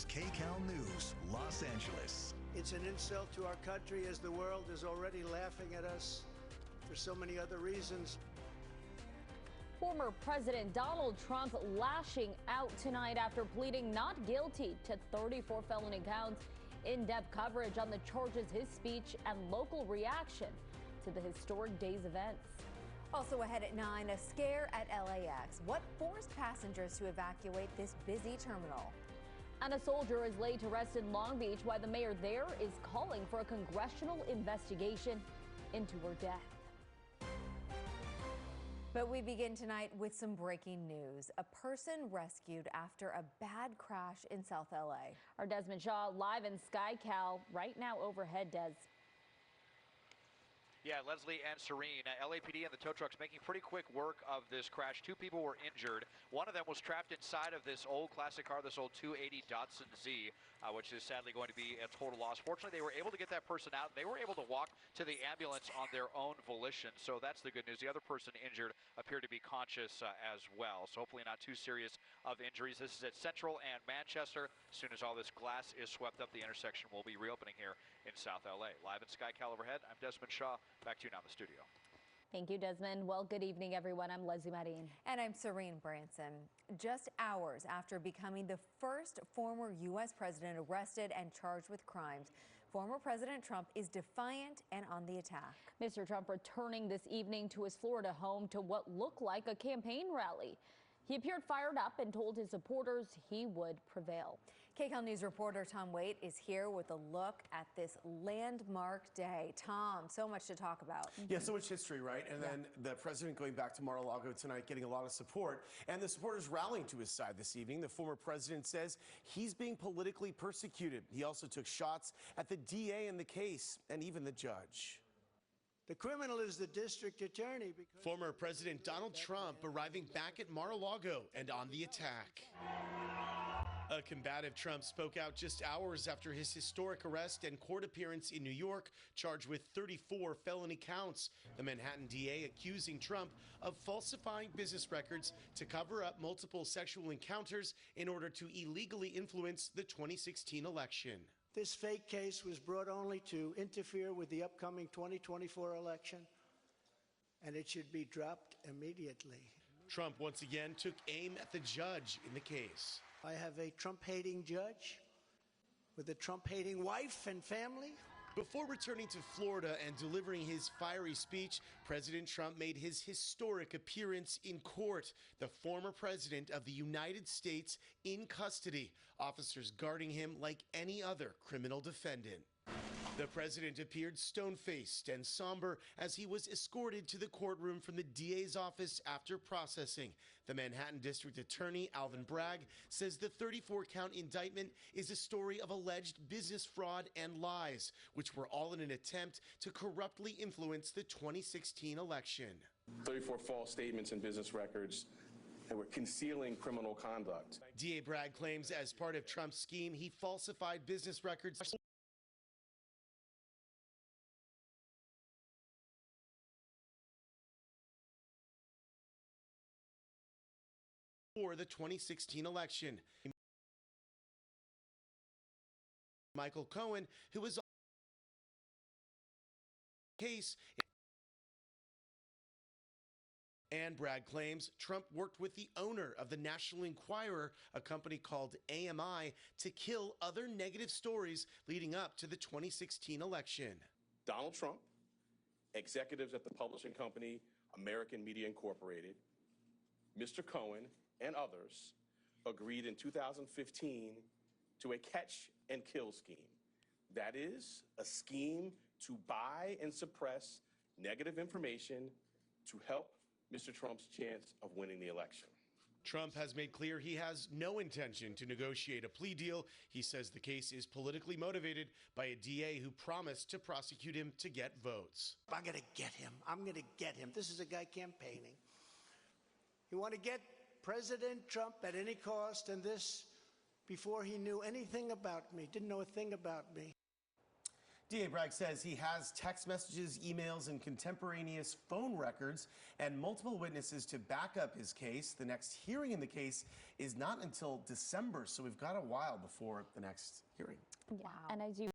is Kcal News, Los Angeles. It's an insult to our country as the world is already laughing at us for so many other reasons. Former President Donald Trump lashing out tonight after pleading not guilty to 34 felony counts. In-depth coverage on the charges, his speech, and local reaction to the historic day's events. Also ahead at 9, a scare at LAX. What forced passengers to evacuate this busy terminal? And a soldier is laid to rest in Long Beach while the mayor there is calling for a congressional investigation into her death. But we begin tonight with some breaking news. A person rescued after a bad crash in South LA. Our Desmond Shaw live in Kcal right now overhead, Des. Yeah, Leslie and Serene, LAPD and the tow trucks making pretty quick work of this crash. 2 people were injured. One of them was trapped inside of this old classic car, this old 280 Datsun Z, which is sadly going to be a total loss. Fortunately, they were able to get that person out. They were able to walk to the ambulance on their own volition, so that's the good news. The other person injured appeared to be conscious as well, so hopefully not too serious of injuries. This is at Central and Manchester. As soon as all this glass is swept up, the intersection will be reopening here in South LA. Live in Kcal overhead, I'm Desmond Shaw. Back to you now in the studio. Thank you, Desmond. Well, good evening, everyone. I'm Leslie Marin. And I'm Serene Branson. Just hours after becoming the first former U.S. president arrested and charged with crimes, former President Trump is defiant and on the attack. Mr. Trump returning this evening to his Florida home to what looked like a campaign rally. He appeared fired up and told his supporters he would prevail. Kcal News reporter Tom Waite is here with a look at this landmark day. Tom, so much to talk about. Yeah, so much history, right? And then the president going back to Mar-a-Lago tonight, getting a lot of support. And the supporters rallying to his side this evening. The former president says he's being politically persecuted. He also took shots at the DA in the case and even the judge. The criminal is the district attorney. Former President Donald Trump arriving back at Mar-a-Lago and on the attack. A combative Trump spoke out just hours after his historic arrest and court appearance in New York, charged with 34 felony counts. The Manhattan DA accusing Trump of falsifying business records to cover up multiple sexual encounters in order to illegally influence the 2016 election. This fake case was brought only to interfere with the upcoming 2024 election, and it should be dropped immediately. Trump once again took aim at the judge in the case. I have a Trump-hating judge with a Trump-hating wife and family. Before returning to Florida and delivering his fiery speech, President Trump made his historic appearance in court. The former president of the United States in custody, officers guarding him like any other criminal defendant. The president appeared stone-faced and somber as he was escorted to the courtroom from the DA's office after processing. The Manhattan District Attorney, Alvin Bragg, says the 34-count indictment is a story of alleged business fraud and lies, which were all in an attempt to corruptly influence the 2016 election. 34 false statements and business records that were concealing criminal conduct. DA Bragg claims as part of Trump's scheme, he falsified business records for the 2016 election. Michael Cohen, who was on the case, and Bragg claims Trump worked with the owner of the National Enquirer, a company called AMI, to kill other negative stories leading up to the 2016 election. Donald Trump, executives at the publishing company American Media Incorporated, Mr. Cohen, and others agreed in 2015 to a catch and kill scheme. That is a scheme to buy and suppress negative information to help Mr. Trump's chance of winning the election. Trump has made clear he has no intention to negotiate a plea deal. He says the case is politically motivated by a DA who promised to prosecute him to get votes. I'm going to get him. I'm going to get him. This is a guy campaigning. You want to get President Trump at any cost, and this before he knew anything about me, didn't know a thing about me. DA Bragg says he has text messages, emails, and contemporaneous phone records and multiple witnesses to back up his case. The next hearing in the case is not until December, so we've got a while before the next hearing. Yeah. And as you